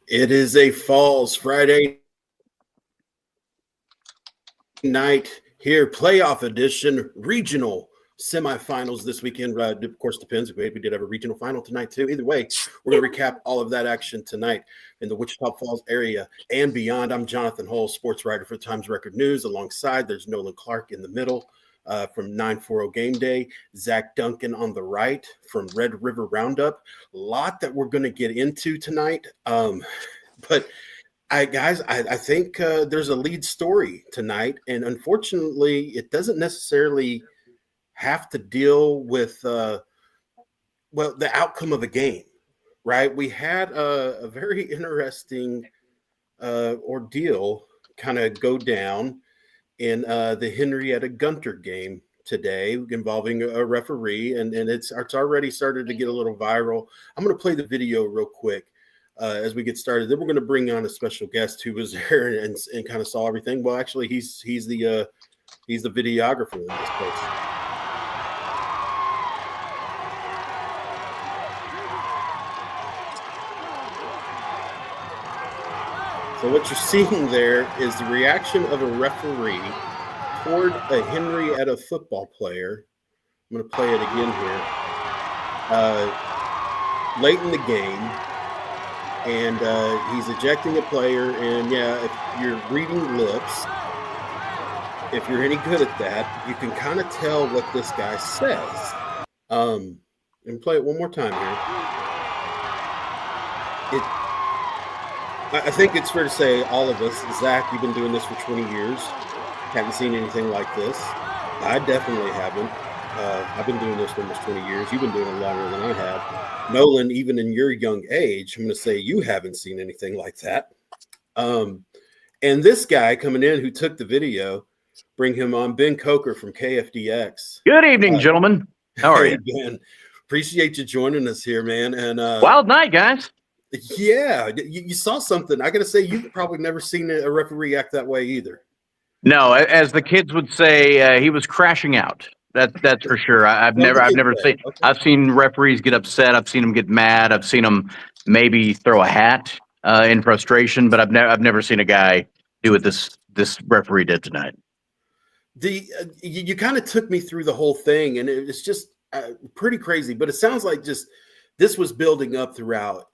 It is a Falls Friday night here, playoff edition, regional semifinals this weekend. Of course, depends. We did have a regional final tonight, too. Either way, we're going to recap all of that action tonight in the Wichita Falls area and beyond. I'm Jonathan Hull, sports writer for Times Record News. Alongside, there's Nolan Clark in the middle from 940 Game Day, Zach Duncan on the right from Red River Roundup. A lot that we're going to get into tonight. But I think there's a lead story tonight, and unfortunately, it doesn't necessarily have to deal with the outcome of a game, right? We had a very interesting ordeal kind of go down in the Henrietta Gunter game today involving a referee, and it's already started to get a little viral. I'm going to play the video real quick. As we get started, then we're going to bring on a special guest who was there and kind of saw everything. Well, actually, he's the videographer in this place. So what you're seeing there is the reaction of a referee toward a Henrietta football player. I'm going to play it again here. Late in the game. And he's ejecting a player. And, yeah, if you're reading lips, if you're any good at that, you can kind of tell what this guy says. And play it one more time here. I think it's fair to say all of us, Zach, you've been doing this for 20 years, haven't seen anything like this. I definitely haven't. I've been doing this for almost 20 years. You've been doing it longer than I have. Nolan, even in your young age, I'm going to say you haven't seen anything like that. And this guy coming in who took the video, bring him on, Ben Coker from KFDX. Good evening, gentlemen. How are you? Ben, appreciate you joining us here, man. And wild night, guys. Yeah, you saw something. I got to say, you've probably never seen a referee act that way either. No, as the kids would say, he was crashing out. That's for sure. I've never seen. Okay. I've seen referees get upset. I've seen them get mad. I've seen them maybe throw a hat in frustration. But I've never seen a guy do what this referee did tonight. You kind of took me through the whole thing, and it's just pretty crazy. But it sounds like just this was building up throughout.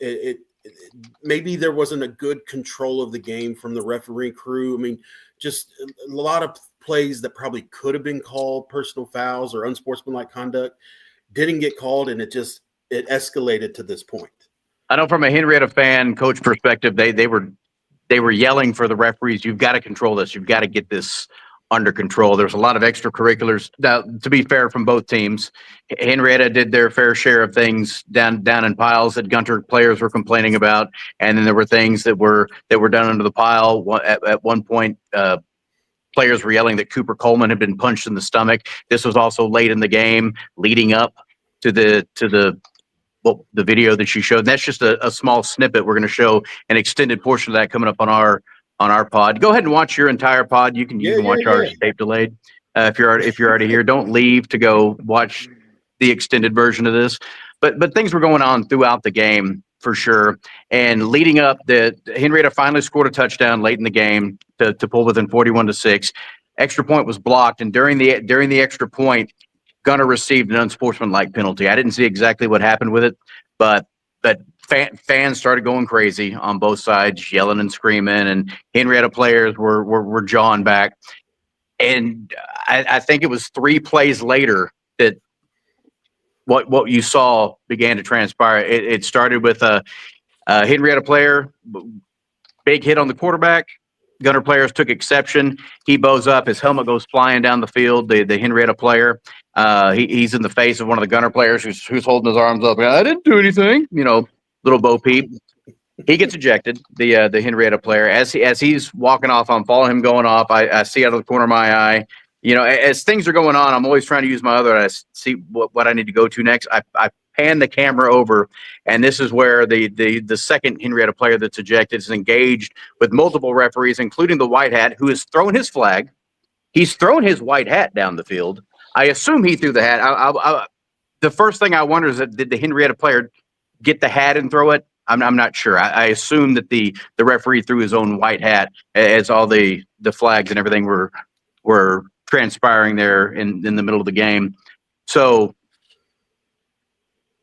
Maybe there wasn't a good control of the game from the referee crew. I mean, just a lot of plays that probably could have been called personal fouls or unsportsmanlike conduct didn't get called, and it escalated to this point. I know from a Henrietta fan coach perspective, they were yelling for the referees. You've got to control this. You've got to get this under control. There's a lot of extracurriculars. Now, to be fair, from both teams, Henrietta did their fair share of things down in piles that Gunter players were complaining about, and then there were things that were done under the pile. At one point, players were yelling that Cooper Coleman had been punched in the stomach. This was also late in the game, leading up to the video that you showed. And that's just a small snippet. We're going to show an extended portion of that coming up on our pod. Go ahead and watch your entire pod. You can watch ours tape delayed. If you're already here, don't leave to go watch the extended version of this. But things were going on throughout the game for sure. And leading up, the Henrietta finally scored a touchdown late in the game to pull within 41-6. Extra point was blocked, and during the extra point, Gunter received an unsportsmanlike penalty. I didn't see exactly what happened with it, but fans started going crazy on both sides, yelling and screaming, and Henrietta players were jawing back. And I think it was 3 plays later that what you saw began to transpire. It started with a Henrietta player, big hit on the quarterback. Gunter players took exception. He bows up. His helmet goes flying down the field. The Henrietta player, he's in the face of one of the Gunter players who's holding his arms up. I didn't do anything, little Bo Peep. He gets ejected, the Henrietta player. As he's walking off, I'm following him going off. I see out of the corner of my eye. As things are going on, I'm always trying to use my other eye to see what I need to go to next. I pan the camera over, and this is where the second Henrietta player that's ejected is engaged with multiple referees, including the white hat, who has thrown his flag. He's thrown his white hat down the field. I assume he threw the hat. The first thing I wonder is, did the Henrietta player get the hat and throw it? I'm not sure. I assume that the referee threw his own white hat as all the flags and everything were transpiring there in the middle of the game. So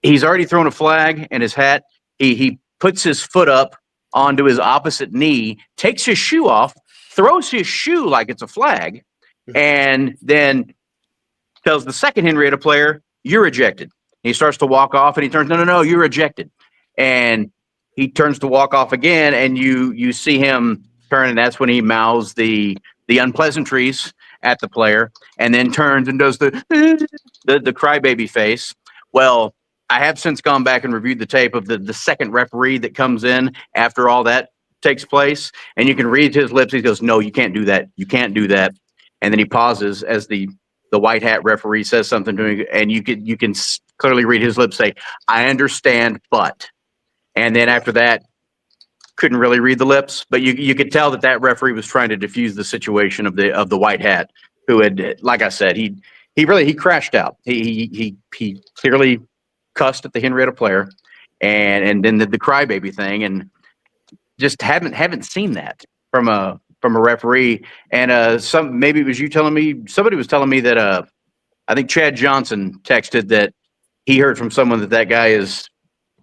he's already thrown a flag and his hat. He puts his foot up onto his opposite knee, takes his shoe off, throws his shoe like it's a flag, and then tells the second Henrietta player, "You're ejected." He starts to walk off, and he turns, "No, you're ejected." And he turns to walk off again, and you see him turn, and that's when he mouths the unpleasantries at the player, and then turns and does the crybaby face. Well, I have since gone back and reviewed the tape of the second referee that comes in after all that takes place, and you can read his lips. He goes, "No, you can't do that. You can't do that." And then he pauses as the white hat referee says something to him, and you can clearly read his lips say, "I understand, but." And then after that, couldn't really read the lips, but you could tell that referee was trying to diffuse the situation of the white hat, who had, like I said, he crashed out. He clearly cussed at the Henrietta player, and then the crybaby thing, and just haven't seen that from a referee. And maybe it was you telling me, somebody was telling me that I think Chad Johnson texted that he heard from someone that guy is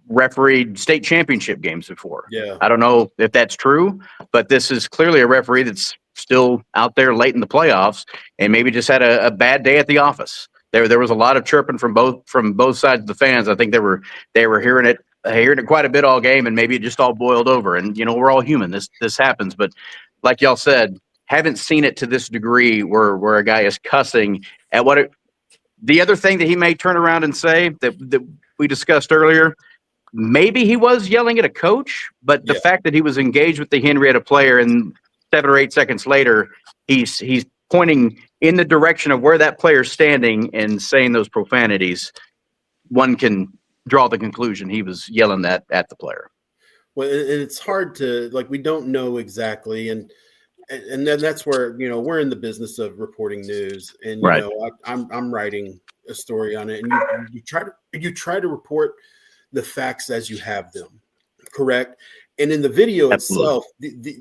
refereed state championship games before. Yeah. I don't know if that's true, but this is clearly a referee that's still out there late in the playoffs and maybe just had a bad day at the office. There was a lot of chirping from both sides of the fans. I think they were hearing it quite a bit all game, and maybe it just all boiled over. And we're all human. This happens, but like y'all said, haven't seen it to this degree where a guy is cussing at the other thing that he may turn around and say that we discussed earlier. Maybe he was yelling at a coach, but the fact that he was engaged with the Henrietta player and 7 or 8 seconds later, he's pointing in the direction of where that player's standing and saying those profanities, one can draw the conclusion he was yelling that at the player. Well, it's hard to, we don't know exactly. And then that's where, we're in the business of reporting news, and, right. I'm writing a story on it, and you try to report the facts as you have them, correct? And in the video itself,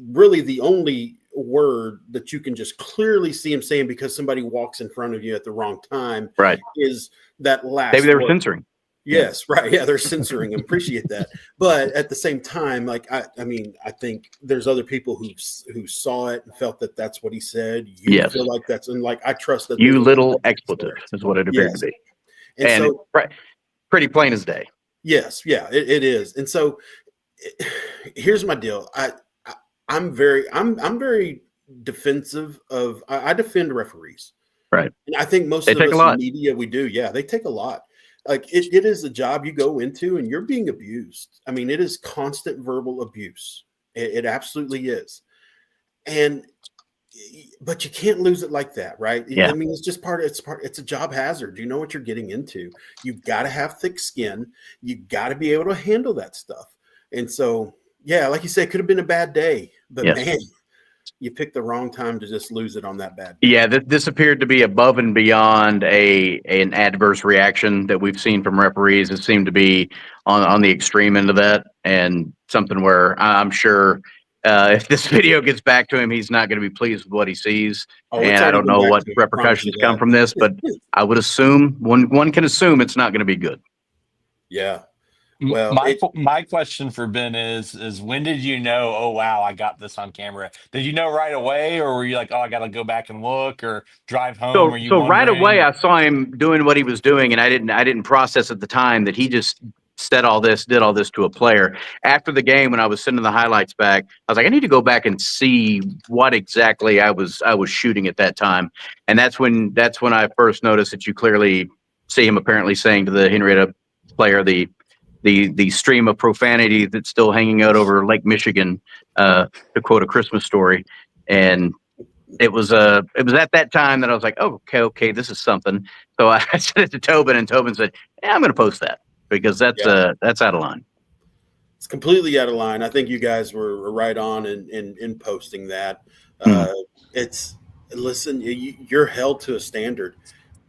really the only word that you can just clearly see him saying, because somebody walks in front of you at the wrong time, right, is that last maybe they were word. Censoring. Yes, right. Yeah, they're censoring. Appreciate that. But at the same time, I think there's other people who saw it and felt that that's what he said. You feel like that's, and I trust that you little expletive is what it appeared to be. And so, pretty plain as day. Yes, yeah, it is. And so here's my deal. I'm very defensive of. I defend referees. Right. And I think most of us in media, we do. Yeah, they take a lot. It is a job you go into and you're being abused. I mean, it is constant verbal abuse. It absolutely is. But you can't lose it like that, right? Yeah. I mean, it's just it's a job hazard. You know what you're getting into. You've got to have thick skin. You've got to be able to handle that stuff. And so, yeah, like you said, it could have been a bad day, but man, you picked the wrong time to just lose it on that bad day. Yeah, this appeared to be above and beyond an adverse reaction that we've seen from referees. It seemed to be on the extreme end of that, and something where I'm sure if this video gets back to him, he's not going to be pleased with what he sees. And I don't know what repercussions come from this, but I would assume one can assume it's not going to be good. Yeah. Well, my question for Ben is when did you know, oh wow, I got this on camera? Did you know right away, or were you like, oh, I got to go back and look or drive home? So right away I saw him doing what he was doing, and I didn't process at the time that he just did all this to a player. After the game, when I was sending the highlights back, I was like, I need to go back and see what exactly I was shooting at that time. And that's when I first noticed that you clearly see him apparently saying to the Henrietta player the stream of profanity that's still hanging out over Lake Michigan, to quote A Christmas Story. And it was at that time that I was like, oh, okay, this is something. So I sent it to Tobin, and Tobin said, yeah, I'm going to post that because that's out of line. It's completely out of line. I think you guys were right on in posting that. Listen, you're held to a standard.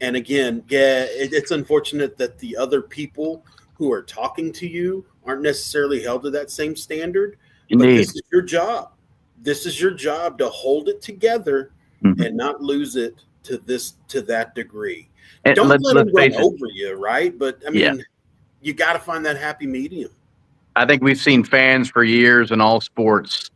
And again, it's unfortunate that the other people who are talking to you aren't necessarily held to that same standard. But Indeed. this is your job. This is your job to hold it together Mhm. and not lose it to that degree. And Don't let them let's run face it. over you, right? But I Yeah. mean, you got to find that happy medium. I think we've seen fans for years in all sports.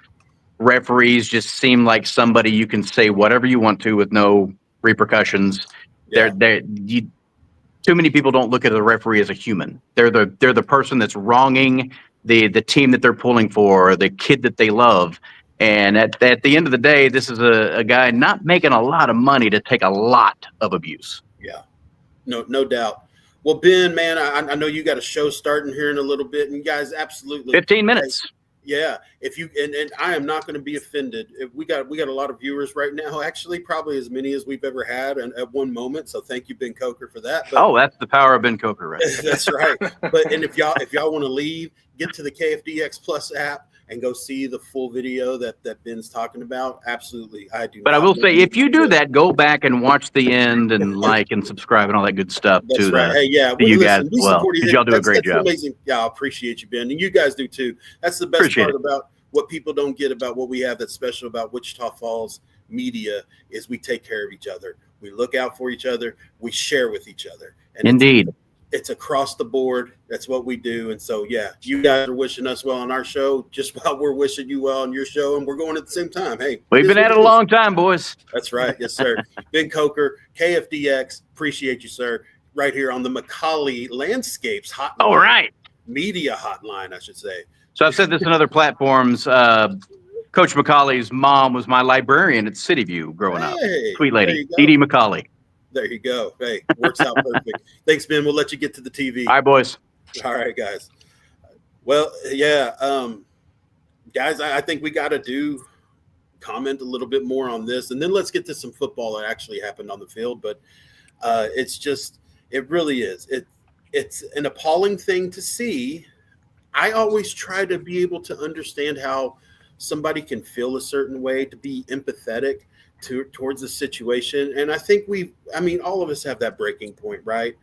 Referees just seem like somebody you can say whatever you want to with no repercussions. Yeah. Too many people don't look at the referee as a human. They're the person that's wronging the team that they're pulling for, or the kid that they love. And at the end of the day, this is a guy not making a lot of money to take a lot of abuse. Yeah, no doubt. Well, Ben, man, I know you got a show starting here in a little bit, and you guys absolutely 15 minutes. Yeah, if you and I am not going to be offended. If we got a lot of viewers right now, actually probably as many as we've ever had at one moment. So thank you, Ben Coker, for that. But, that's the power of Ben Coker, right? That's right. But and if y'all want to leave, get to the KFDX Plus app and go see the full video that Ben's talking about. Absolutely, I do. But I will say, if you do that, go back and watch the end and like and subscribe and all that good stuff. That's to right. Hey, yeah, to you guys as well. Y'all do a great job. Amazing. Yeah, I appreciate you, Ben, and you guys do too. That's the best part about what people don't get about what we have that's special about Wichita Falls media is we take care of each other. We look out for each other. We share with each other. And Indeed. It's across the board. That's what we do. And so, yeah, you guys are wishing us well on our show just while we're wishing you well on your show. And we're going at the same time. Hey, we've been at it a long time, boys. That's right. Yes, sir. Ben Coker, KFDX. Appreciate you, sir. Right here on the Macaulay Landscapes Hotline. All right. Media hotline, I should say. So I've said this in other platforms. Coach Macaulay's mom was my librarian at City View growing up. Sweet lady, Dee Dee Macaulay. There you go. Hey, works out perfect. Thanks, Ben. We'll let you get to the TV. All right, boys. All right, guys. Well, yeah, guys, I think we got to comment a little bit more on this, and then let's get to some football that actually happened on the field. But it really is. It's an appalling thing to see. I always try to be able to understand how somebody can feel a certain way, to be empathetic towards the situation. And I think all of us have that breaking point, right?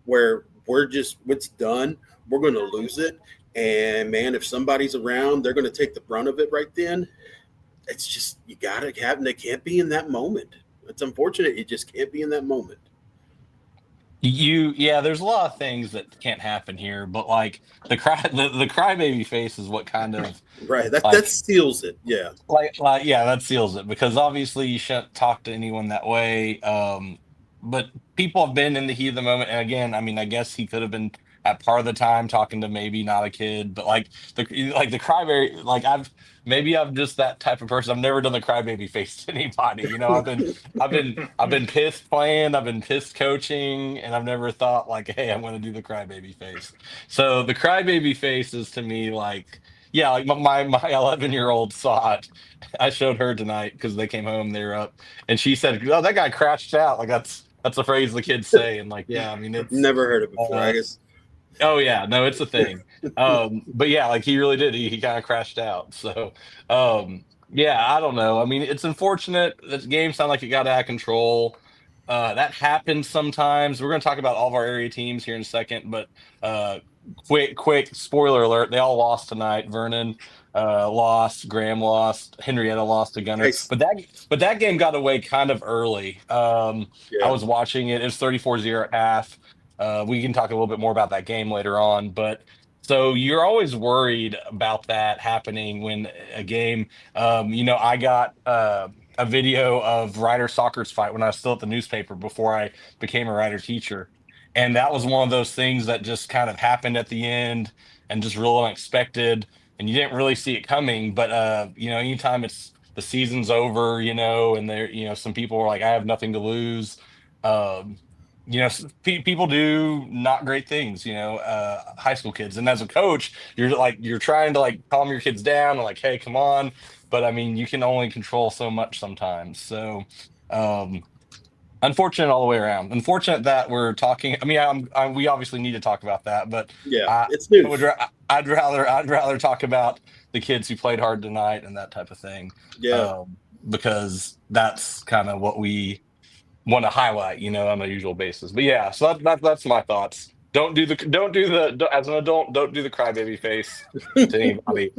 Where it's done. We're going to lose it. And man, if somebody's around, they're going to take the brunt of it right then. It's just, you got to have, and they can't be in that moment. It's unfortunate. You just can't be in that moment. There's a lot of things that can't happen here, but like the crybaby face is what kind of right. That seals it. Yeah. That seals it, because obviously you shouldn't talk to anyone that way. But people have been in the heat of the moment, and again, I mean, I guess he could have been at part of the time talking to maybe not a kid, but the crybaby, I'm just that type of person. I've never done the crybaby face to anybody. You know, I've been pissed playing, I've been pissed coaching, and I've never thought like, hey, I'm going to do the crybaby face. So the crybaby face is to me like my 11-year-old saw it. I showed her tonight because they came home, they were up, and she said, "Oh, that guy crashed out." Like that's a phrase the kids say, and like, yeah, I mean, it's never heard it before. I guess. Oh yeah, no, it's a thing. But yeah, like he really did. He kind of crashed out. So I don't know. I mean, it's unfortunate. This game sounded like it got out of control. That happens sometimes. We're going to talk about all of our area teams here in a second, but quick spoiler alert: they all lost tonight. Vernon lost, Graham lost, Henrietta lost to Gunner. Nice. But that game got away kind of early. I was watching it. It was 34-0 at half. We can talk a little bit more about that game later on, but so you're always worried about that happening when a game, I got a video of Ryder Soccer's fight when I was still at the newspaper before I became a Ryder teacher. And that was one of those things that just kind of happened at the end and just real unexpected. And you didn't really see it coming. But, anytime it's the season's over, and there, some people are like, I have nothing to lose. People do not great things, high school kids. And as a coach, you're trying to calm your kids down and hey, come on. But I mean, you can only control so much sometimes. So, unfortunate all the way around. Unfortunate that we're talking. I mean, we obviously need to talk about that, but it's news. I'd rather talk about the kids who played hard tonight and that type of thing. Yeah, because that's kind of what we want to highlight, on a usual basis. But yeah, so that's my thoughts. Don't do the as an adult. Don't do the crybaby face to anybody.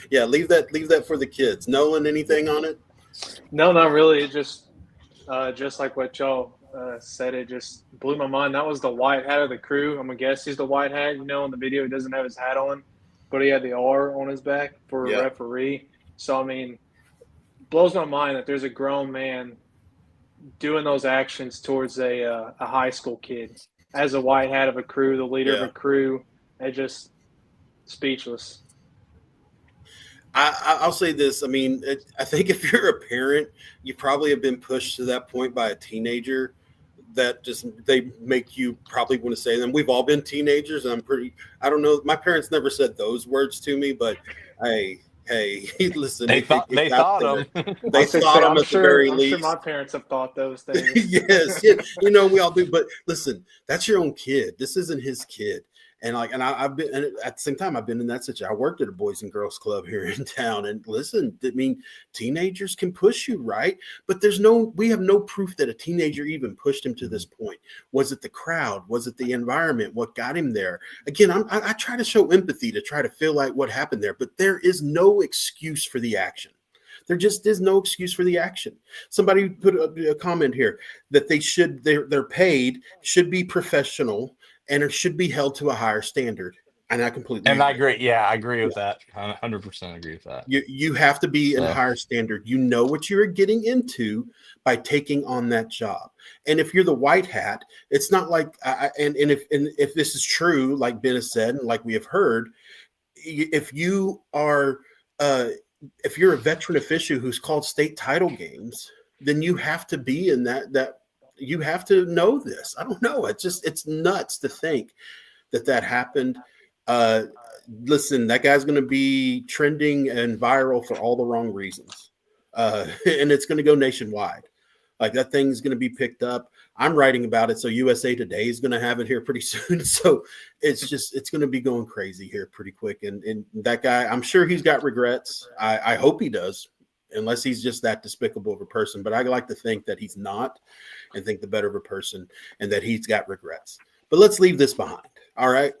Yeah, leave that for the kids. Nolan, anything on it? No, not really. It just like what y'all said, it just blew my mind. That was the white hat of the crew. I'm gonna guess he's the white hat. You know, in the video, he doesn't have his hat on, but he had the R on his back for a Yeah. referee. So I mean, blows my mind that there's a grown man doing those actions towards a high school kid as a white hat of a crew, the leader of Yeah. a crew. It just speechless. I'll say this. I mean, I think if you're a parent, you probably have been pushed to that point by a teenager that just they make you probably want to say them. We've all been teenagers, and I don't know. My parents never said those words to me, but hey, listen. They thought there. them. They thought them at the very I'm least. sure my parents have thought those things. Yes, yeah, you know we all do. But listen, that's your own kid. This isn't his kid. And I've been, and at the same time, I've been in that situation. I worked at a boys and girls club here in town, and listen, I mean, teenagers can push you, right? But we have no proof that a teenager even pushed him to this point. Was it the crowd? Was it the environment? What got him there? Again, I try to show empathy to try to feel like what happened there, but there is no excuse for the action. There just is no excuse for the action. Somebody put a comment here that they're paid, should be professional, and it should be held to a higher standard. And I completely And I agree. Yeah, I agree with that. 100% agree with that. You have to be in a higher standard. You know what you're getting into by taking on that job. And if you're the white hat, it's not like if this is true, like Ben has said, and like we have heard, if you're a veteran official who's called state title games, then you have to be in that you have to know this. I don't know. It's nuts to think that happened. Listen, that guy's going to be trending and viral for all the wrong reasons. And it's going to go nationwide. Like that thing's going to be picked up. I'm writing about it. So USA Today is going to have it here pretty soon. So it's going to be going crazy here pretty quick. And that guy, I'm sure he's got regrets. I hope he does, unless he's just that despicable of a person. But I like to think that he's not, and think the better of a person, and that he's got regrets. But let's leave this behind. All right.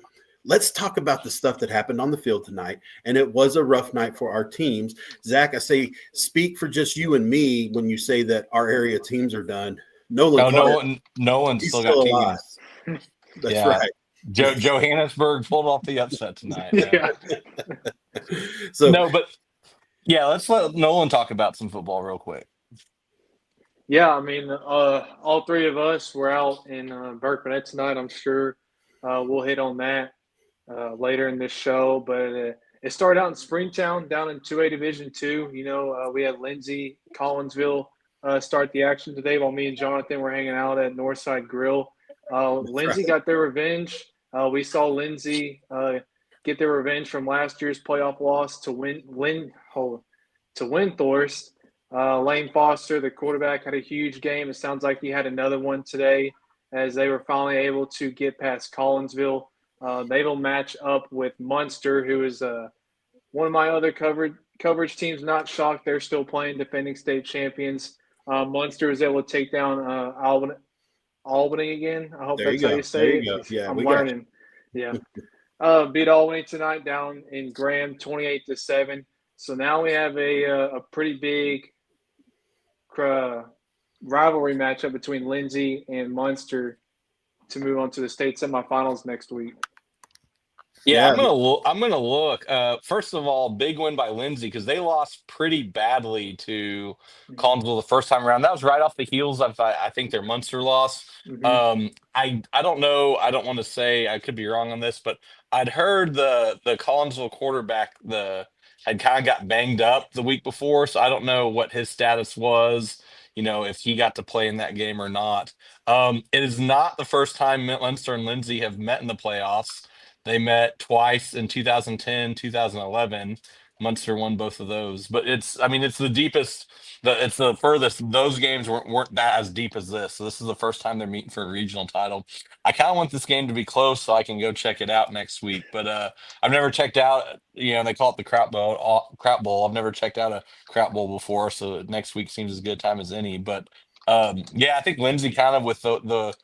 Let's talk about the stuff that happened on the field tonight. And it was a rough night for our teams. Zach, I say, speak for just you and me when you say that our area teams are done. Nolan's Still still got alive. teams. That's Yeah. right. Johannesburg pulled off the upset tonight. Yeah. So No, but yeah, let's let Nolan talk about some football real quick. Yeah, I mean, all three of us were out in Burkburnett tonight. I'm sure we'll hit on that later in this show. But it started out in Springtown, down in 2A Division II. You know, we had Lindsay, Collinsville start the action today while me and Jonathan were hanging out at Northside Grill. Lindsay got their revenge. We saw Lindsay get their revenge from last year's playoff loss to Windthorst. Lane Foster, the quarterback, had a huge game. It sounds like he had another one today as they were finally able to get past Collinsville. They will match up with Munster, who is one of my other coverage teams. Not shocked they're still playing, defending state champions. Munster is able to take down Albany again. I hope There that's you how go. you say There it. you go. Yeah, I'm we got learning. Yeah. Beat Albany tonight down in Graham 28-7. So now we have a pretty big rivalry matchup between Lindsay and Munster to move on to the state semifinals next week. Yeah, Yeah. I'm gonna look. First of all, big win by Lindsay because they lost pretty badly to Collinsville the first time around. That was right off the heels of I think their Munster loss. Mhm. I don't know. I don't want to say, I could be wrong on this, but I'd heard the Collinsville quarterback had kind of got banged up the week before, so I don't know what his status was. You know, if he got to play in that game or not. It is not the first time Munster and Lindsay have met in the playoffs. They met twice in 2010, 2011. Munster won both of those, but it's the deepest. It's the furthest. Those games weren't that as deep as this. So this is the first time they're meeting for a regional title. I kind of want this game to be close so I can go check it out next week. But I've never checked out. You know, they call it the Crap Bowl. Crap Bowl. I've never checked out a Crap Bowl before, so next week seems as good a time as any. But yeah, I think Lindsay kind of with the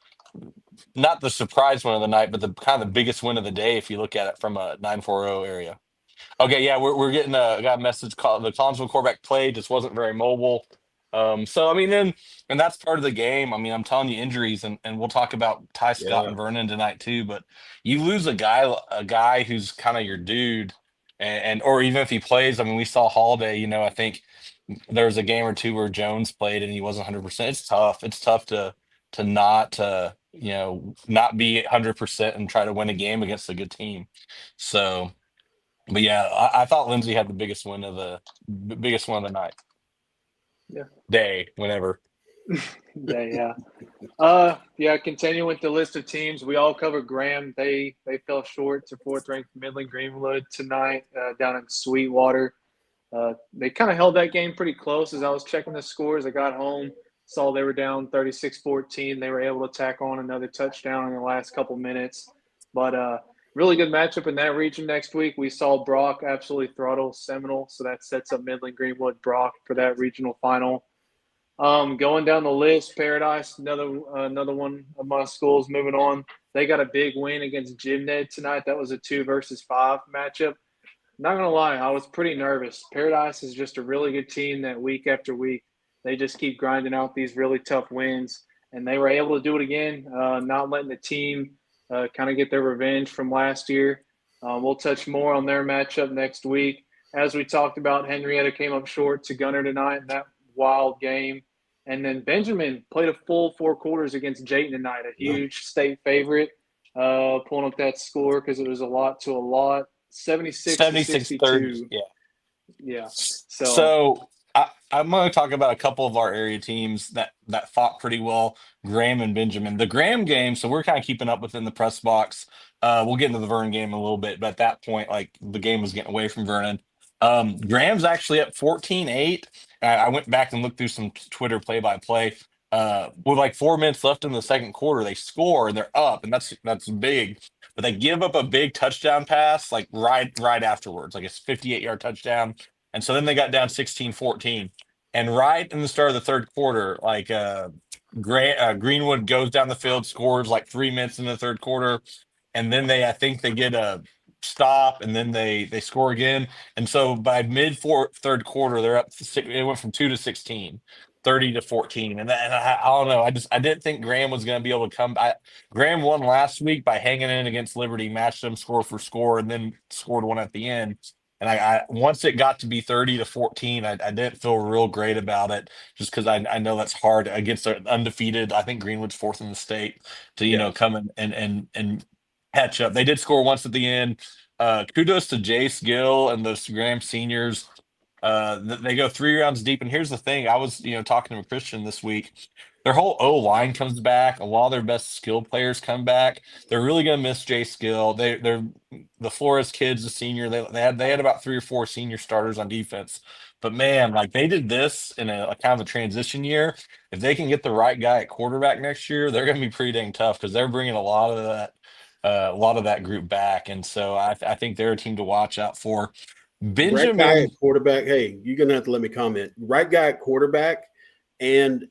not the surprise win of the night, but the kind of the biggest win of the day if you look at it from a 940 area. Okay, yeah, we're getting got a message called the Collinsville quarterback play just wasn't very mobile. So I mean, and that's part of the game. I mean, I'm telling you, injuries, and we'll talk about Ty Scott Yeah. and Vernon tonight too. But you lose a guy who's kind of your dude, and or even if he plays, I mean, we saw Holiday. I think there was a game or two where Jones played and he wasn't 100%. It's tough. It's tough to not not be 100% and try to win a game against a good team. So. But yeah, I thought Lindsay had the biggest win of the night. Yeah. Day, whenever. Yeah. Yeah. Continuing with the list of teams, we all covered Graham. They fell short to fourth-ranked Midland Greenwood tonight down in Sweetwater. They kind of held that game pretty close. As I was checking the scores, I got home, saw they were down 36-14. They were able to tack on another touchdown in the last couple minutes. But really good matchup in that region next week. We saw Brock absolutely throttle Seminole, so that sets up Midland Greenwood Brock for that regional final. Going down the list, Paradise, another one of my schools moving on. They got a big win against Gymned tonight. That was a 2 versus 5 matchup. Not going to lie, I was pretty nervous. Paradise is just a really good team that week after week. They just keep grinding out these really tough wins, and they were able to do it again, not letting the team kind of get their revenge from last year. We'll touch more on their matchup next week. As we talked about, Henrietta came up short to Gunner tonight in that wild game. And then Benjamin played a full 4 quarters against Jayton tonight, a huge state favorite, pulling up that score because it was a lot to a lot. 76-62. 76-30, yeah. Yeah. So I'm going to talk about a couple of our area teams that fought pretty well, Graham and Benjamin. The Graham game, so we're kind of keeping up within the press box. We'll get into the Vernon game in a little bit, but at that point, like the game was getting away from Vernon. Graham's actually up 14-8. I went back and looked through some Twitter play-by-play. With like 4 minutes left in the second quarter, they score and they're up, and that's big. But they give up a big touchdown pass like right afterwards, like a 58-yard touchdown. And so then they got down 16-14. And right in the start of the third quarter, like Greenwood goes down the field, scores like 3 minutes in the third quarter. And then I think they get a stop, and then they score again. And so by third quarter, they're up. It went from 2 to 16. 30-14, and I don't know. I didn't think Graham was going to be able to come. Graham won last week by hanging in against Liberty, matched them score for score, and then scored one at the end. And I once it got to be 30-14, I didn't feel real great about it, just because I know that's hard against an undefeated. I think Greenwood's 4th in the state to come and catch up. They did score once at the end. Kudos to Jace Gill and those Graham seniors. They go 3 rounds deep, and here's the thing: I was talking to a Christian this week. Their whole O line comes back, and while their best skill players come back, they're really going to miss Jay Skill. They're the Flores kids, the senior. They had about 3 or 4 senior starters on defense, but man, like they did this in a kind of a transition year. If they can get the right guy at quarterback next year, they're going to be pretty dang tough because they're bringing a lot of that group back, and so I think they're a team to watch out for. Benjamin, right guy at quarterback. Hey, you're gonna have to let me comment. Right guy at quarterback, and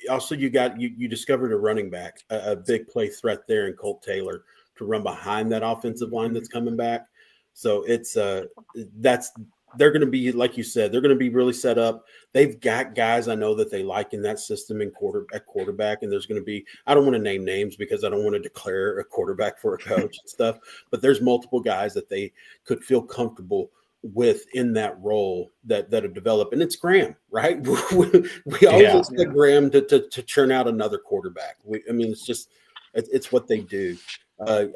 also you discovered a running back, a big play threat there in Colt Taylor to run behind that offensive line that's coming back. So it's they're going to be, like you said, they're going to be really set up. They've got guys I know that they like in that system at quarterback, and there's going to be, I don't want to name names because I don't want to declare a quarterback for a coach and stuff, but there's multiple guys that they could feel comfortable with in that role that have developed, and it's Graham, right? we always expect Graham to churn out another quarterback. It's what they do.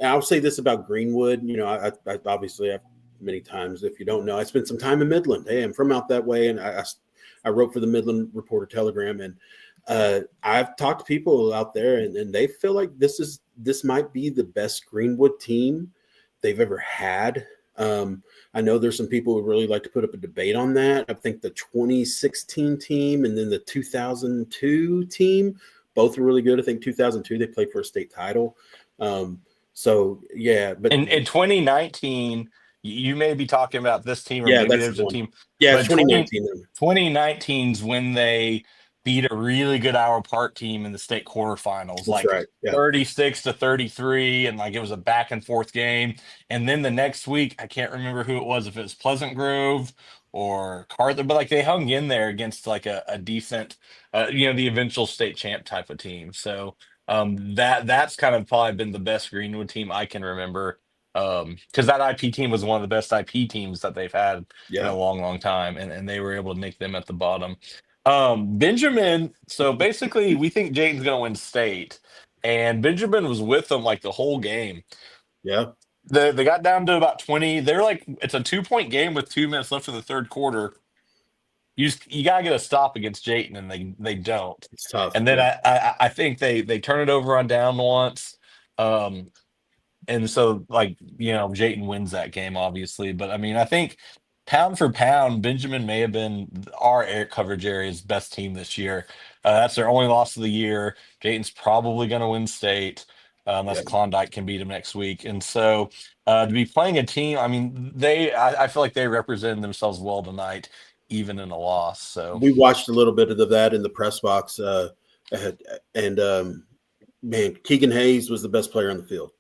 I'll say this about Greenwood. I obviously have many times. If you don't know, I spent some time in Midland. Hey, I'm from out that way, and I wrote for the Midland Reporter Telegram, and I've talked to people out there, and they feel like this might be the best Greenwood team they've ever had. I know there's some people who really like to put up a debate on that. I think the 2016 team and then the 2002 team, both are really good. I think 2002 they played for a state title. So yeah, but in 2019, you may be talking about this team, or maybe there's a team. Yeah, 2019. 2019's when they beat a really good Our Park team in the state quarterfinals, That's like right. Yeah. 36-33, and like it was a back and forth game. And then the next week, I can't remember who it was, if it was Pleasant Grove or Carter, but like they hung in there against like a decent, the eventual state champ type of team. So that's kind of probably been the best Greenwood team I can remember. Because that IP team was one of the best IP teams that they've had in a Yeah. long, long time, and they were able to nick them at the bottom. Benjamin, so basically we think Jayden's gonna win state, and Benjamin was with them like the whole game. Yeah. They got down to about 20. They're like, it's a 2-point game with 2 minutes left in the third quarter. You gotta get a stop against Jayden, and they don't. It's tough. And then Yeah. I think they turn it over on down once. And so, like, Jayden wins that game, obviously. But I mean, I think pound for pound, Benjamin may have been our air coverage area's best team this year. That's their only loss of the year. Jayden's probably going to win state, unless Yeah. Klondike can beat him next week. And so, to be playing a team, I mean, I feel like they represented themselves well tonight, even in a loss. So, We watched a little bit of that in the press box, and man, Keegan Hayes was the best player on the field.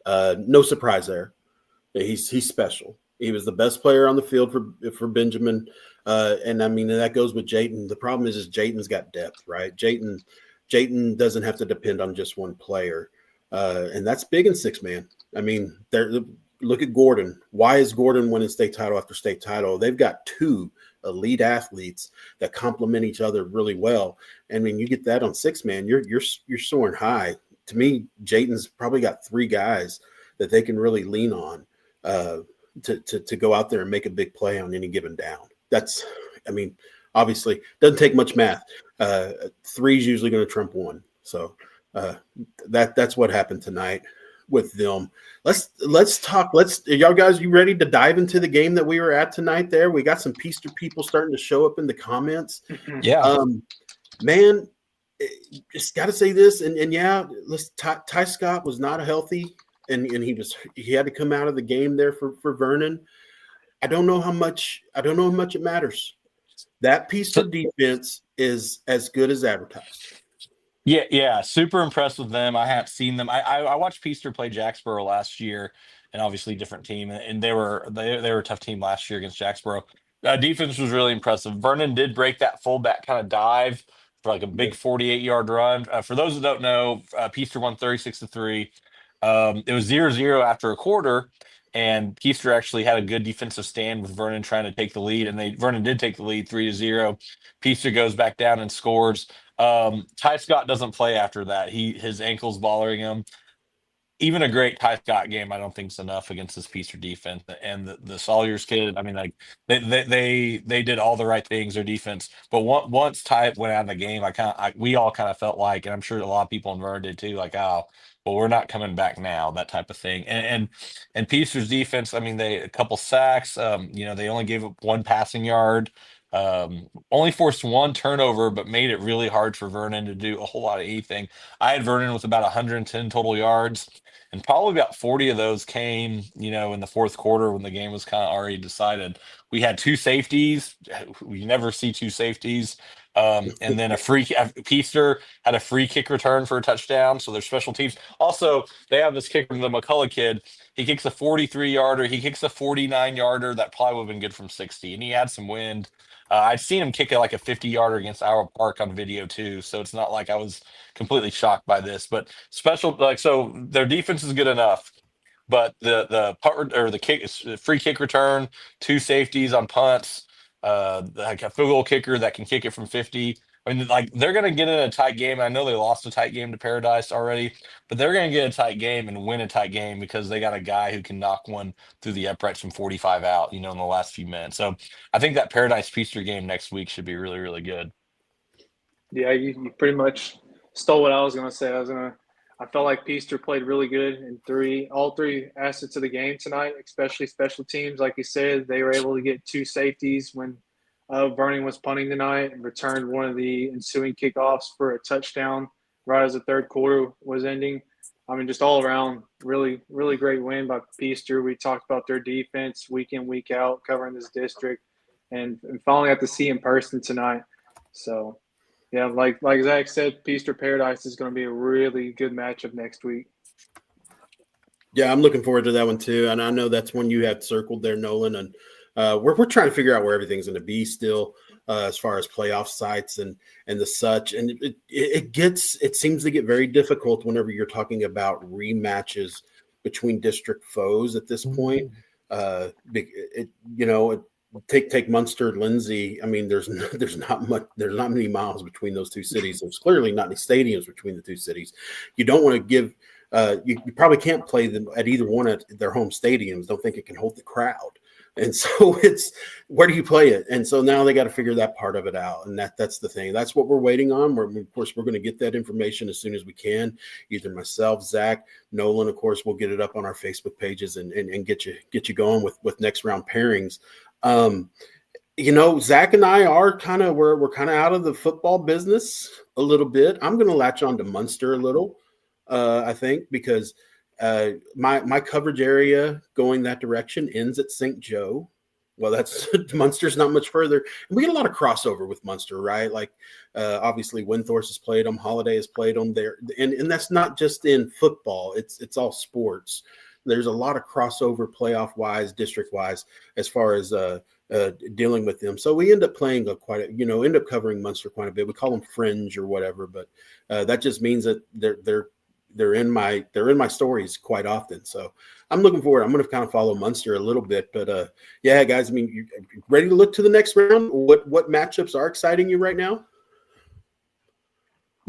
No surprise there. He's special. He was the best player on the field for Benjamin, and I mean that goes with Jayden. The problem is Jayden's got depth, right? Jayden doesn't have to depend on just one player, and that's big in six man. I mean, look at Gordon. Why is Gordon winning state title after state title? They've got two elite athletes that complement each other really well. And when you get that on six man, you're soaring high. To me, Jayden's probably got three guys that they can really lean on to go out there and make a big play on any given down. Obviously, doesn't take much math. Three's usually going to trump one. So that's what happened tonight with them. Let's talk. Y'all guys, you ready to dive into the game that we were at tonight? There, we got some Peaster people starting to show up in the comments. yeah. Man, just got to say this, and yeah, Ty Scott was not healthy, and he had to come out of the game there for Vernon. I don't know how much it matters. That piece of defense is as good as advertised. Yeah, super impressed with them. I haven't seen them. I watched Peaster play Jacksboro last year, and obviously different team, and they were a tough team last year against Jacksboro. Defense was really impressive. Vernon did break that fullback kind of dive for like a big 48-yard run. For those that don't know, Peaster won 36-3. It was 0-0 after a quarter, and Peaster actually had a good defensive stand with Vernon trying to take the lead, and Vernon did take the lead 3-0. Peaster goes back down and scores. Ty Scott doesn't play after that. His ankle's bothering him. Even a great Ty Scott game, I don't think is enough against this Peaster defense. And the Sawyer's kid, I mean, like they did all the right things, their defense. But once Ty went out of the game, we all kind of felt like, and I'm sure a lot of people in Vernon did too, like, oh, well, we're not coming back now, that type of thing. And Peaster's defense, I mean, they a couple sacks. They only gave up one passing yard. Only forced one turnover, but made it really hard for Vernon to do a whole lot of anything. I had Vernon with about 110 total yards, and probably about 40 of those came, in the fourth quarter when the game was kind of already decided. We had two safeties. We never see two safeties. And then Peaster had a free kick return for a touchdown. So their special teams. Also, they have this kicker, the McCullough kid. He kicks a 43-yarder. He kicks a 49-yarder. That probably would have been good from 60. And he had some wind. I've seen him kick it like a 50-yarder against Our Park on video too, so it's not like I was completely shocked by this. But so their defense is good enough, but the punt or the kick is free kick return, two safeties on punts, like a field goal kicker that can kick it from 50. I mean, like they're going to get in a tight game. I know they lost a tight game to Paradise already, but they're going to get a tight game and win a tight game because they got a guy who can knock one through the uprights from 45 out, in the last few minutes. So I think that Paradise Peaster game next week should be really, really good. Yeah, you pretty much stole what I was going to say. I felt like Peaster played really good in all three assets of the game tonight, especially special teams. Like you said, they were able to get two safeties when Vernon was punting tonight and returned one of the ensuing kickoffs for a touchdown right as the third quarter was ending. I mean, just all around, really, really great win by Peaster. We talked about their defense week in, week out, covering this district, and finally got to see in person tonight. So, Yeah, like Zach said, Feast or Paradise is going to be a really good matchup next week. Yeah, I'm looking forward to that one too, and I know that's one you had circled there, Nolan. And we're trying to figure out where everything's going to be still, as far as playoff sites and the such. And it seems to get very difficult whenever you're talking about rematches between district foes at this point. Take Munster, Lindsay. I mean, there's not many miles between those two cities. There's clearly not any stadiums between the two cities. You don't want to give. You probably can't play them at either one at their home stadiums. Don't think it can hold the crowd, and so it's where do you play it? And so now they got to figure that part of it out, and that's the thing. That's what we're waiting on. Of course, we're going to get that information as soon as we can. Either myself, Zach, Nolan, of course, we'll get it up on our Facebook pages and get you going with next round pairings. Zach and I are we're kind of out of the football business a little bit. I'm going to latch on to Munster a little. I think because my coverage area going that direction ends at St. Joe. Well, that's Munster's not much further. And we get a lot of crossover with Munster, right? Like obviously Windthorst has played them, Holiday has played them there, and that's not just in football. It's all sports. There's a lot of crossover playoff wise, district wise, as far as dealing with them. So we end up playing end up covering Munster quite a bit. We call them fringe or whatever, but that just means that they're in my stories quite often. So I'm looking forward. I'm going to kind of follow Munster a little bit, but yeah, guys, I mean, you ready to look to the next round? What matchups are exciting you right now?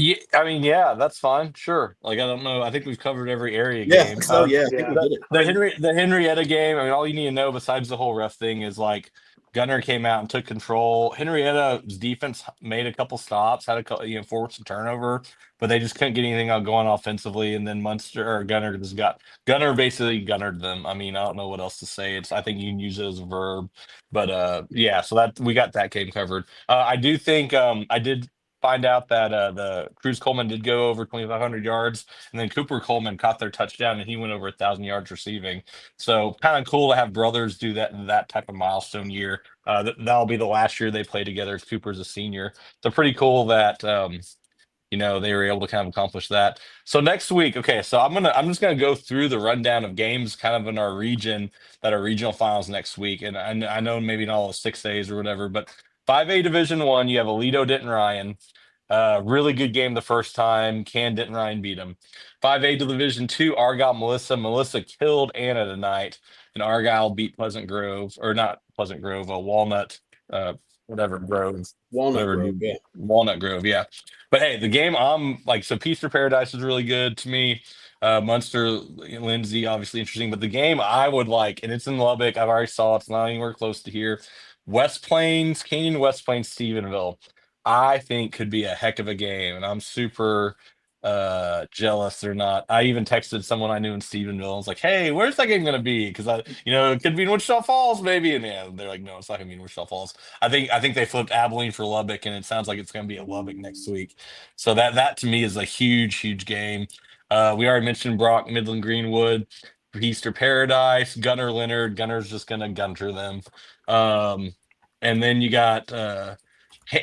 Yeah, I mean, yeah, that's fine. Sure. Like, I don't know. I think we've covered every area Yeah. game. So yeah, I think we did it. The Henrietta game. I mean, all you need to know besides the whole ref thing is like Gunner came out and took control. Henrietta's defense made a couple stops, had a couple, forced a turnover, but they just couldn't get anything going offensively. And then Gunner basically gunnered them. I mean, I don't know what else to say. I think you can use it as a verb, but yeah. So that we got that game covered. I do think I did find out that the Cruz Coleman did go over 2,500 yards, and then Cooper Coleman caught their touchdown, and he went over 1,000 yards receiving. So kind of cool to have brothers do that type of milestone year. That'll be the last year they play together. Cooper's a senior, so pretty cool that they were able to kind of accomplish that. So next week, okay, so I'm just gonna go through the rundown of games kind of in our region that are regional finals next week, and I know maybe not all 6A's or whatever, but 5A Division One, you have Aledo Denton Ryan. Really good game the first time. Can Denton Ryan beat them? 5A Division Two, Argyle Melissa. Melissa killed Anna tonight, and Argyle beat Pleasant Grove, or not Pleasant Grove, Walnut, whatever Grove, Walnut Grove, yeah. But hey, the game I'm like, so Peace or Paradise is really good to me. Munster, Lindsay, obviously interesting. But the game I would like, and it's in Lubbock. I've already saw it. It's not anywhere close to here. West Plains, Canyon West Plains, Stephenville. I think could be a heck of a game, and I'm super jealous they're not. I even texted someone I knew in Stephenville. I was like, "Hey, where's that game gonna be?" Because it could be in Wichita Falls, maybe. And yeah, they're like, "No, it's not gonna be in Wichita Falls." I think they flipped Abilene for Lubbock, and it sounds like it's gonna be at Lubbock next week. So that to me is a huge game. We already mentioned Brock, Midland, Greenwood, Easter Paradise, Gunner Leonard. Gunner's just gonna gunter them. And then you got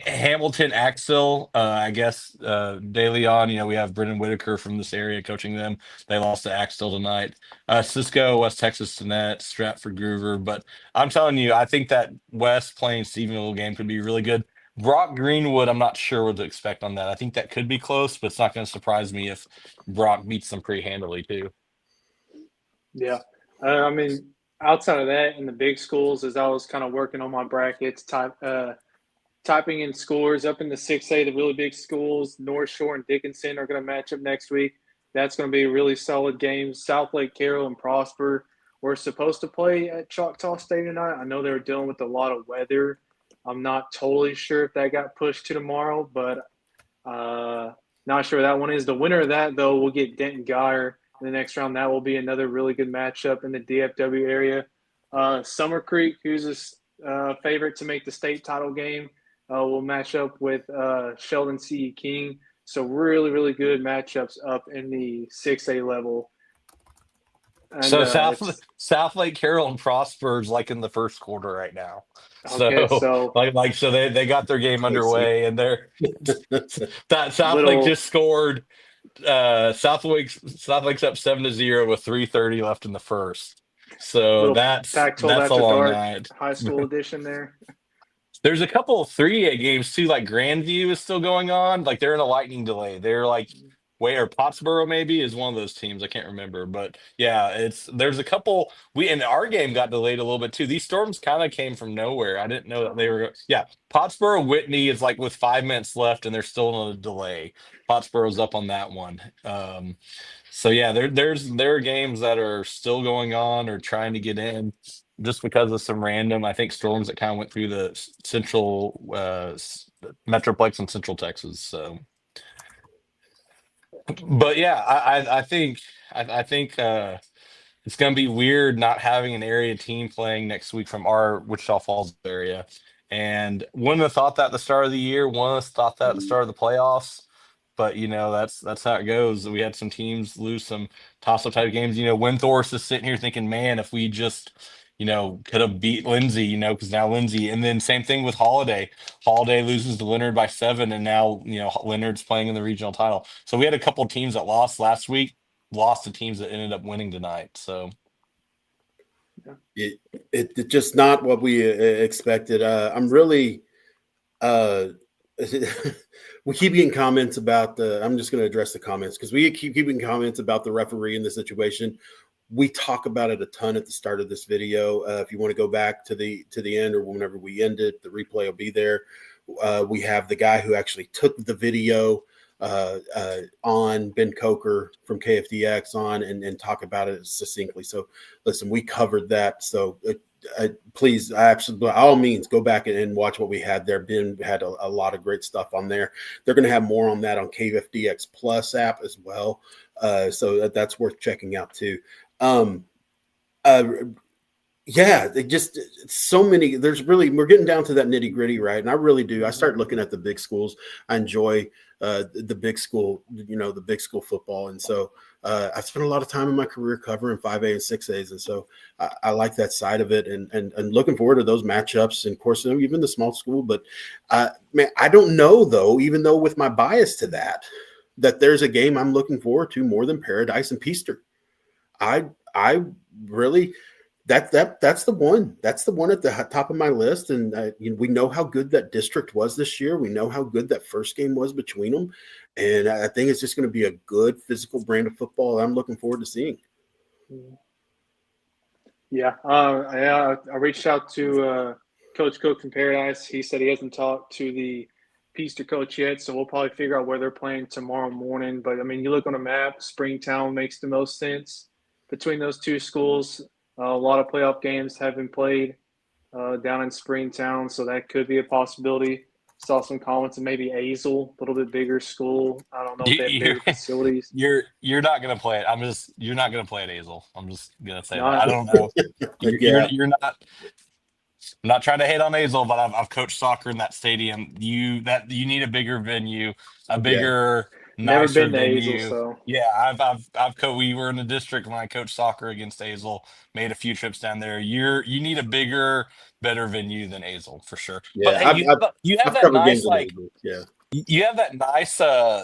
Hamilton, Axel, I guess De Leon, we have Brendan Whitaker from this area coaching them. They lost to Axel tonight. Cisco, West Texas, Tenet, Stratford, Groover. But I'm telling you, I think that West Plains Stephenville game could be really good. Brock Greenwood, I'm not sure what to expect on that. I think that could be close, but it's not going to surprise me if Brock beats them pretty handily too. Yeah. I mean, outside of that, in the big schools, as I was kind of working on my brackets, typing in scores up in the 6A, the really big schools, North Shore and Dickinson are going to match up next week. That's going to be a really solid game. South Lake Carroll and Prosper were supposed to play at Choctaw Stadium tonight. I know they were dealing with a lot of weather. I'm not totally sure if that got pushed to tomorrow, but not sure that one is. The winner of that, though, will get Denton Geyer in the next round. That will be another really good matchup in the DFW area. Summer Creek, who's a favorite to make the state title game, will match up with Sheldon C. King. So really good matchups up in the 6A level. And So it's South Lake Carroll and Prosper's like in the first quarter right now. okay. So So so they got their game Crazy. underway, and they're that South Lake little just scored. South Lake's up 7-0 with 3:30 left in the first. So little Pac-12 that's a after long dark night. high school edition there. There's a couple of 3A games too, like Grandview is still going on. Like they're in a lightning delay. They're like or Pottsboro maybe is one of those teams. I can't remember. But yeah, there's a couple and our game got delayed a little bit too. These storms kind of came from nowhere. I didn't know that they were Pottsboro Whitney is like with 5 minutes left and they're still in a delay. Pottsboro's up on that one. So yeah, there are games that are still going on or trying to get in just because of some random, I think, storms that kind of went through the central Metroplex in Central Texas. So, but yeah, I think it's going to be weird not having an area team playing next week from our Wichita Falls area. And wouldn't have thought that at the start of the year. One of us thought that at the start of the playoffs. But that's how it goes. We had some teams lose some toss-up type games. Windthorst is sitting here thinking, man, if we just could have beat Lindsay, because now Lindsay, and then same thing with Holiday. Holiday loses to Leonard by 7, and now Leonard's playing in the regional title. So we had a couple of teams that lost last week, lost to teams that ended up winning tonight. So It just not what we expected. I'm really we keep getting comments about I'm just going to address the comments because we keep getting comments about the referee in the situation. We talk about it a ton at the start of this video. If you want to go back to the end or whenever we end it, the replay will be there. We have the guy who actually took the video on Ben Coker from KFDX on and talk about it succinctly. So listen, we covered that. So please, absolutely, by all means, go back and watch what we had there. Ben had a lot of great stuff on there. They're going to have more on that on KFDX Plus app as well. So that's worth checking out too. Yeah, they just so many. We're getting down to that nitty gritty, right? And I really do. I start looking at the big schools. I enjoy the big school, the big school football. And so I spent a lot of time in my career covering 5A and 6As. And so I like that side of it and looking forward to those matchups. And of course, even the small school. But man, I don't know, though, even though with my bias to that there's a game I'm looking forward to more than Paradise and Peaster. I really that's the one. That's the one at the top of my list. And we know how good that district was this year. We know how good that first game was between them. And I think it's just going to be a good physical brand of football I'm looking forward to seeing. Yeah. I reached out to Coach Cook from Paradise. He said he hasn't talked to the Peaster coach yet, so we'll probably figure out where they're playing tomorrow morning. But, I mean, you look on a map, Springtown makes the most sense between those two schools. A lot of playoff games have been played down in Springtown, so that could be a possibility. Saw some comments of maybe Azle, a little bit bigger school. I don't know if they have bigger facilities. You're not gonna play it. You're not gonna play at Azle. I'm just gonna say No, that. I don't know. Yeah. You're not. I'm not trying to hate on Azle, but I've coached soccer in that stadium. You need a bigger venue, a bigger, Never nicer been to venue. Azle, so Yeah, I've coached. We were in the district when I coached soccer against Azle. Made a few trips down there. You need a bigger, better venue than Azle for sure. But Yeah, hey, you have I've that covered nice games in Azle. Yeah. you have that nice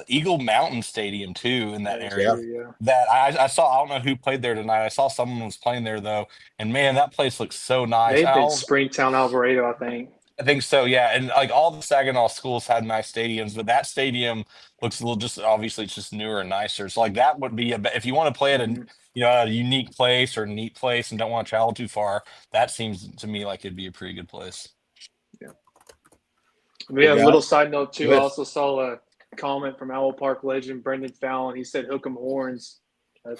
Eagle Mountain Stadium too in that that's area. true, yeah. That I saw. I don't know who played there tonight. I saw someone was playing there though, and man, that place looks so nice. They've been Springtown, Alvarado, I think. I think so, yeah. And like all the Saginaw schools had nice stadiums, but that stadium looks a little just obviously it's just newer and nicer. So like that would be if you want to play at a unique place or a neat place and don't want to travel too far, that seems to me like it'd be a pretty good place. Yeah. We have a little side note too. I also saw a comment from Owl Park legend Brendan Fallon. He said "Hook 'em horns."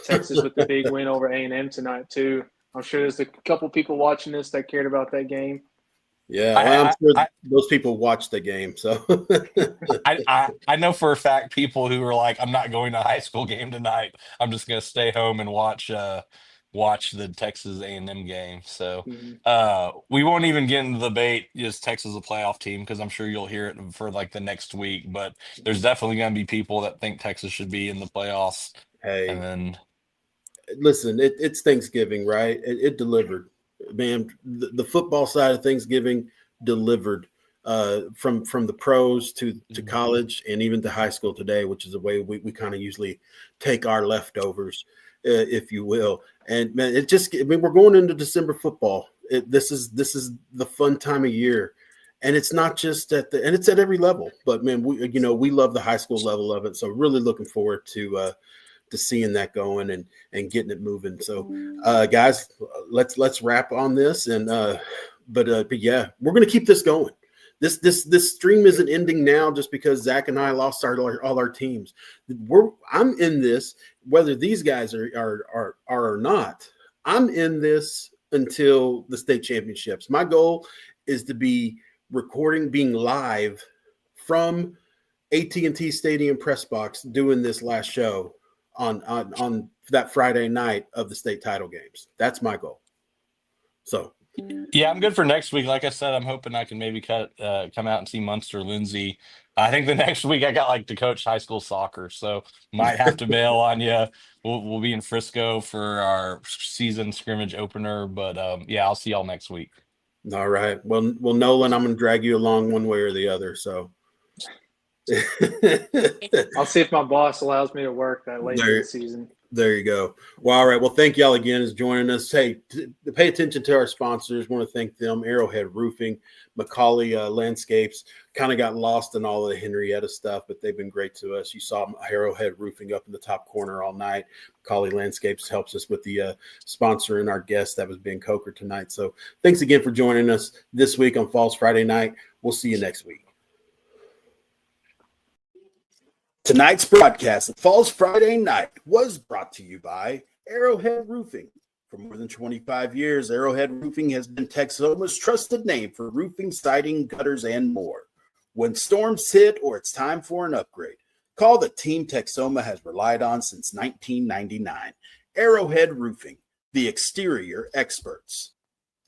Texas with the big win over A&M tonight too. I'm sure there's a couple people watching this that cared about that game. Yeah, I'm sure those people watched the game. So I know for a fact people who are like, I'm not going to a high school game tonight. I'm just going to stay home and watch the Texas A&M game. So we won't even get into the debate, is Texas a playoff team? Because I'm sure you'll hear it for like the next week. But there's definitely going to be people that think Texas should be in the playoffs. hey, and then listen, it's Thanksgiving, right? It delivered, man. The football side of Thanksgiving delivered from the pros to college and even to high school today, which is the way we kind of usually take our leftovers, if you will. And man, we're going into December football. This is the fun time of year. And it's not just and it's at every level, but man, we love the high school level of it. So really looking forward to seeing that going and getting it moving. So guys, let's wrap on this. And but yeah, we're going to keep this going. This stream isn't ending now just because Zach and I lost all our teams. I'm in this, whether these guys are or not. I'm in this until the state championships. My goal is to be being live from AT&T Stadium press box doing this last show on that Friday night of the state title games. That's my goal. So yeah, I'm good for next week. Like I said, I'm hoping I can maybe come out and see Munster Lindsay. I think the next week I got to coach high school soccer, so might have to bail on you. We'll be in Frisco for our season scrimmage opener, but yeah, I'll see y'all next week. All right. Well, Nolan, I'm going to drag you along one way or the other. So I'll see if my boss allows me to work that late in the season. There you go. Well, all right. Well, thank y'all again for joining us. Hey, pay attention to our sponsors. Want to thank them: Arrowhead Roofing, Macaulay Landscapes. Kind of got lost in all of the Henrietta stuff, but they've been great to us. You saw Arrowhead Roofing up in the top corner all night. Macaulay Landscapes helps us with the sponsor and our guest that was Ben Coker tonight. So thanks again for joining us this week on Falls Friday Night. We'll see you next week. Tonight's broadcast of Falls Friday Night was brought to you by Arrowhead Roofing. For more than 25 years, Arrowhead Roofing has been Texoma's trusted name for roofing, siding, gutters, and more. When storms hit or it's time for an upgrade, call the team Texoma has relied on since 1999. Arrowhead Roofing, the exterior experts.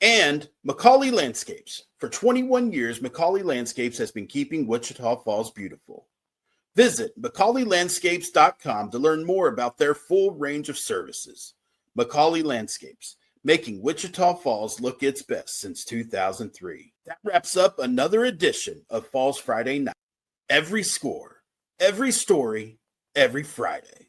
And Macaulay Landscapes. For 21 years, Macaulay Landscapes has been keeping Wichita Falls beautiful. Visit MacaulayLandscapes.com to learn more about their full range of services. Macaulay Landscapes, making Wichita Falls look its best since 2003. That wraps up another edition of Falls Friday Night. Every score, every story, every Friday.